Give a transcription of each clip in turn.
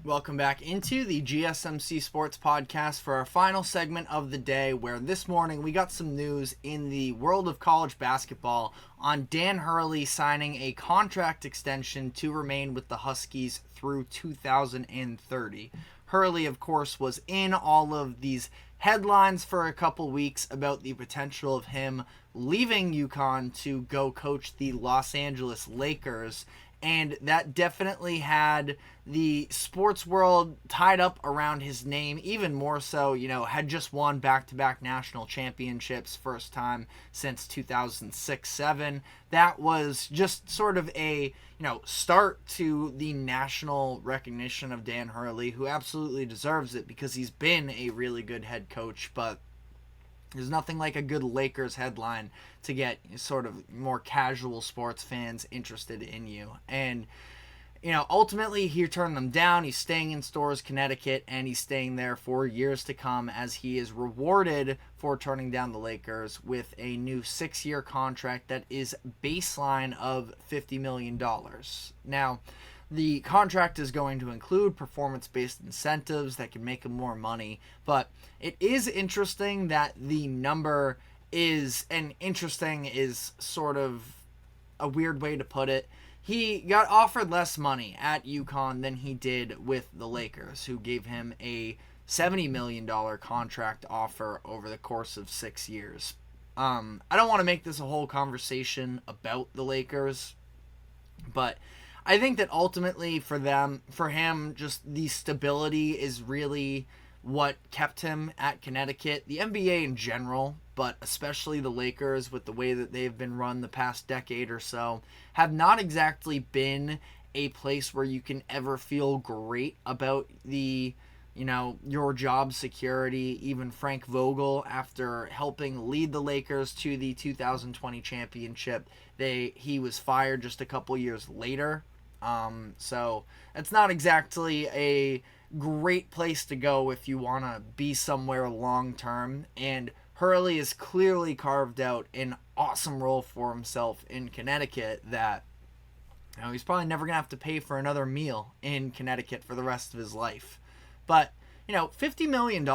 Welcome back into the GSMC Sports Podcast for our final segment of the day, where this morning we got some news in the world of college basketball on Dan Hurley signing a contract extension to remain with the Huskies through 2030. Hurley, of course, was in all of these headlines for a couple weeks about the potential of him leaving UConn to go coach the Los Angeles Lakers. And that definitely had the sports world tied up around his name, even more so, had just won back-to-back national championships, first time since 2006-07. That was just sort of a, start to the national recognition of Dan Hurley, who absolutely deserves it because he's been a really good head coach, but there's nothing like a good Lakers headline to get sort of more casual sports fans interested in you. And, ultimately he turned them down. He's staying in Storrs, Connecticut, and he's staying there for years to come as he is rewarded for turning down the Lakers with a new 6-year contract that is baseline of $50 million. Now, the contract is going to include performance-based incentives that can make him more money, but it is interesting that the number is, and interesting is sort of a weird way to put it. He got offered less money at UConn than he did with the Lakers, who gave him a $70 million contract offer over the course of 6 years. I don't want to make this a whole conversation about the Lakers, but I think that ultimately for him, just the stability is really what kept him at Connecticut. The NBA in general, but especially the Lakers, with the way that they've been run the past decade or so, have not exactly been a place where you can ever feel great about the, your job security. Even Frank Vogel, after helping lead the Lakers to the 2020 championship, he was fired just a couple years later. So it's not exactly a great place to go if you want to be somewhere long term. And Hurley has clearly carved out an awesome role for himself in Connecticut that he's probably never going to have to pay for another meal in Connecticut for the rest of his life. But, $50 million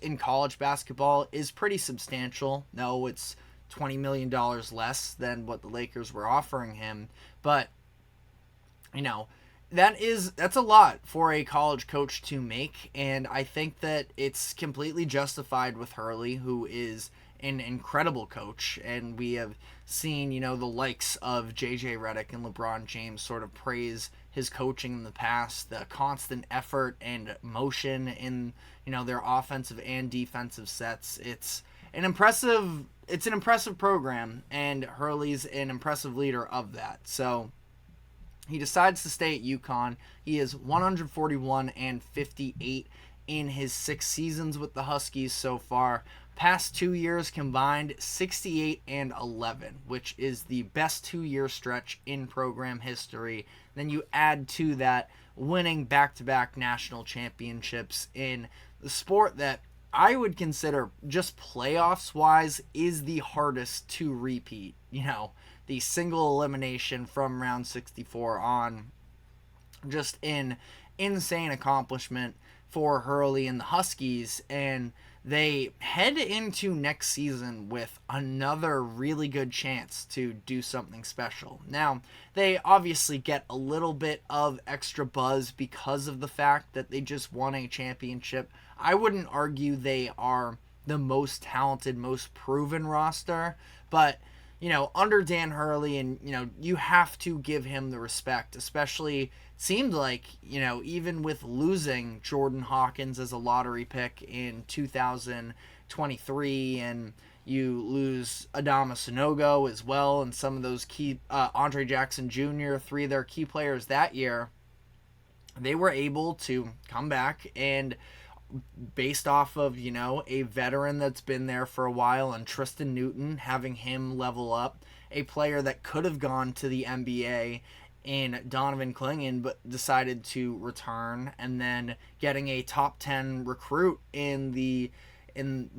in college basketball is pretty substantial. No, it's $20 million less than what the Lakers were offering him. But that's a lot for a college coach to make, and I think that it's completely justified with Hurley, who is an incredible coach, and we have seen, the likes of JJ Redick and LeBron James sort of praise his coaching in the past, the constant effort and motion in, their offensive and defensive sets. It's an impressive program, and Hurley's an impressive leader of that. So he decides to stay at UConn. He is 141-58 in his 6 seasons with the Huskies so far. Past 2 years combined, 68-11, which is the best 2-year stretch in program history. Then you add to that winning back-to-back national championships in the sport that I would consider, just playoffs-wise, is the hardest to repeat. The single elimination from round 64 on. Just an insane accomplishment for Hurley and the Huskies, and they head into next season with another really good chance to do something special. Now, they obviously get a little bit of extra buzz because of the fact that they just won a championship. I wouldn't argue they are the most talented, most proven roster, but under Dan Hurley, and, you have to give him the respect, especially, it seemed like, even with losing Jordan Hawkins as a lottery pick in 2023, and you lose Adama Sanogo as well, and some of those key, Andre Jackson Jr., 3 of their key players that year, they were able to come back and, based off of, a veteran that's been there for a while, and Tristan Newton, having him level up, a player that could have gone to the NBA in Donovan Clingan but decided to return, and then getting a top 10 recruit in the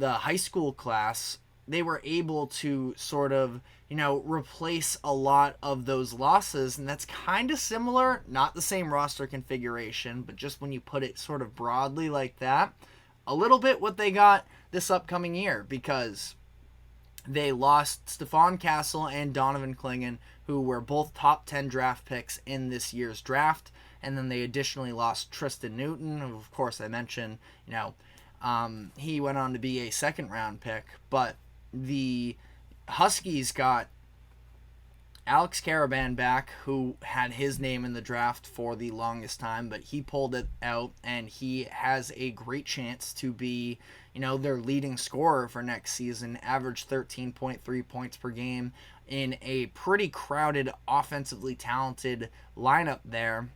high school class they were able to sort of, replace a lot of those losses. And that's kind of similar, not the same roster configuration, but just when you put it sort of broadly like that, a little bit what they got this upcoming year, because they lost Stephon Castle and Donovan Clingan, who were both top 10 draft picks in this year's draft. And then they additionally lost Tristan Newton, who, of course, I mentioned, he went on to be a second-round pick. But the Huskies got Alex Caravan back, who had his name in the draft for the longest time, but he pulled it out, and he has a great chance to be, their leading scorer for next season, averaged 13.3 points per game in a pretty crowded, offensively talented lineup there.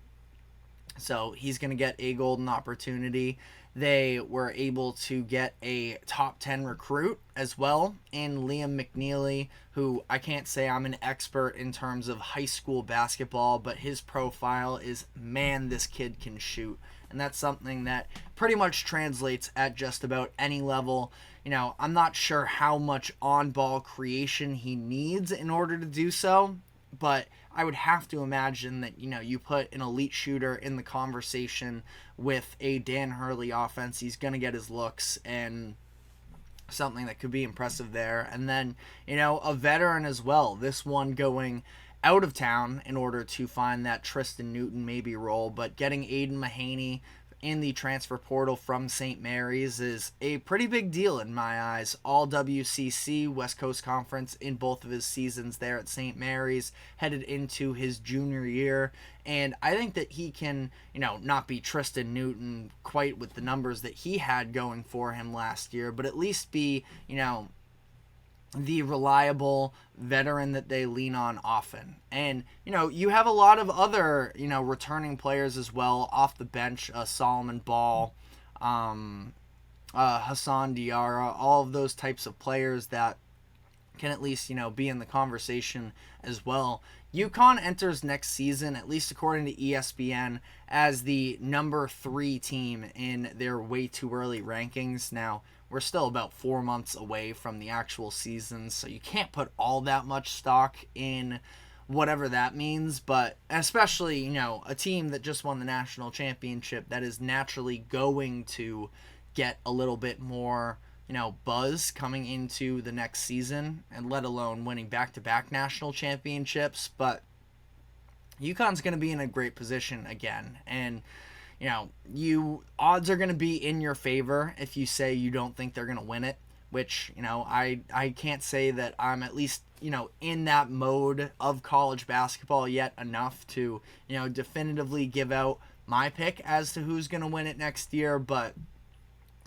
So he's going to get a golden opportunity. They were able to get a top 10 recruit as well in Liam McNeely, who I can't say I'm an expert in terms of high school basketball, but his profile is, man, this kid can shoot. And that's something that pretty much translates at just about any level. I'm not sure how much on-ball creation he needs in order to do so, but I would have to imagine that, you put an elite shooter in the conversation with a Dan Hurley offense, he's going to get his looks and something that could be impressive there. And then, a veteran as well, this one going out of town in order to find that Tristan Newton maybe role, but getting Aiden Mahaney in the transfer portal from St. Mary's is a pretty big deal in my eyes. All WCC, West Coast Conference, in both of his seasons there at St. Mary's, headed into his junior year. And I think that he can, not be Tristan Newton quite with the numbers that he had going for him last year, but at least be, the reliable veteran that they lean on often. And, you have a lot of other, returning players as well off the bench, Solomon Ball, Hassan Diarra, all of those types of players that can at least, be in the conversation as well. UConn enters next season, at least according to ESPN, as the number 3 team in their way too early rankings. Now, we're still about 4 months away from the actual season, so you can't put all that much stock in whatever that means, but especially, a team that just won the national championship that is naturally going to get a little bit more, buzz coming into the next season, and let alone winning back-to-back national championships. But UConn's going to be in a great position again, and odds are going to be in your favor if you say you don't think they're going to win it, which, I can't say that I'm at least, in that mode of college basketball yet enough to, definitively give out my pick as to who's going to win it next year. But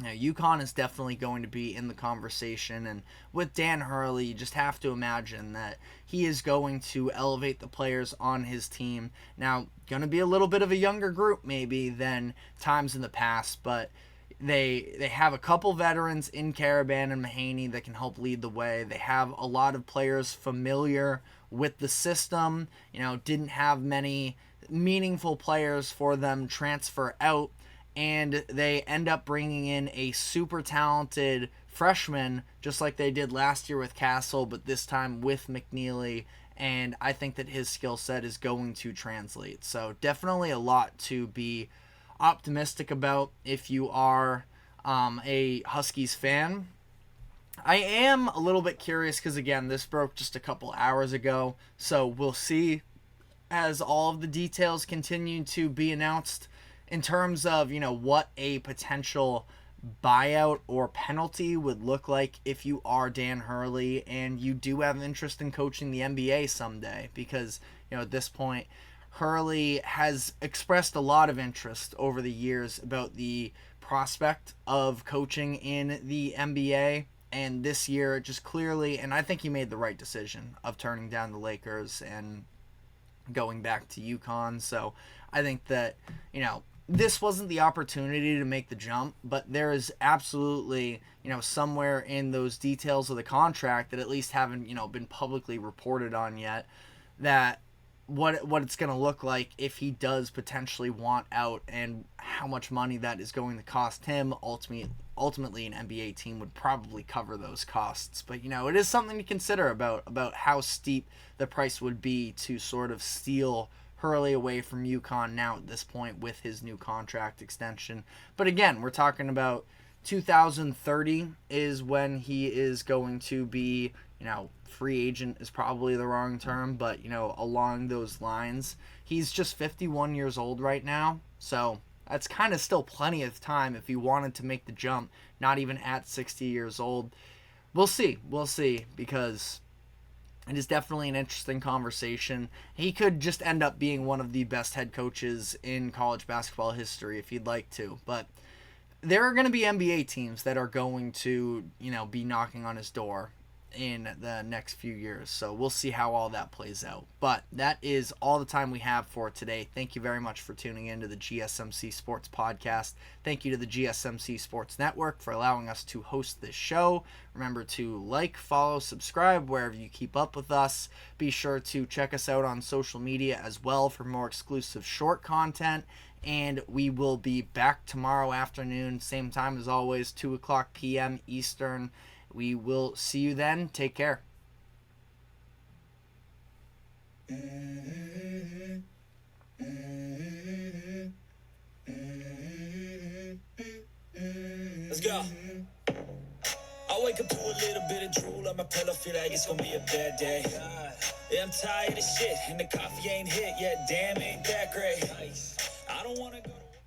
UConn is definitely going to be in the conversation, and with Dan Hurley, you just have to imagine that he is going to elevate the players on his team. Now, going to be a little bit of a younger group maybe than times in the past, but they have a couple veterans in Caravan and Mahaney that can help lead the way. They have a lot of players familiar with the system, didn't have many meaningful players for them transfer out, and they end up bringing in a super talented freshman, just like they did last year with Castle, but this time with McNeely, and I think that his skill set is going to translate. So definitely a lot to be optimistic about if you are a Huskies fan. I am a little bit curious because, again, this broke just a couple hours ago, so we'll see as all of the details continue to be announced in terms of, what a potential buyout or penalty would look like if you are Dan Hurley and you do have interest in coaching the NBA someday. Because, at this point, Hurley has expressed a lot of interest over the years about the prospect of coaching in the NBA. And this year, just clearly, and I think he made the right decision of turning down the Lakers and going back to UConn. So I think that, this wasn't the opportunity to make the jump, but there is absolutely, somewhere in those details of the contract that at least haven't, been publicly reported on yet, that what it's going to look like if he does potentially want out, and how much money that is going to cost him. Ultimately an NBA team would probably cover those costs, but it is something to consider about how steep the price would be to sort of steal Hurley away from UConn now at this point with his new contract extension. But again, we're talking about 2030 is when he is going to be, free agent is probably the wrong term, but, along those lines. He's just 51 years old right now, so that's kind of still plenty of time if he wanted to make the jump, not even at 60 years old. We'll see, because it is definitely an interesting conversation. He could just end up being one of the best head coaches in college basketball history if he'd like to, but there are going to be NBA teams that are going to, be knocking on his door in the next few years. So we'll see how all that plays out. But that is all the time we have for today. Thank you very much for tuning in to the GSMC Sports Podcast. Thank you to the GSMC Sports Network for allowing us to host this show. Remember to like, follow, subscribe wherever you keep up with us. Be sure to check us out on social media as well for more exclusive short content. And we will be back tomorrow afternoon, same time as always, 2 o'clock p.m. Eastern. We will see you then. Take care. Let's go. I wake up to a little bit of drool on my pillow, feel like it's gonna be a bad day. Yeah, I'm tired of shit, and the coffee ain't hit yet. Damn, ain't that great. I don't wanna go to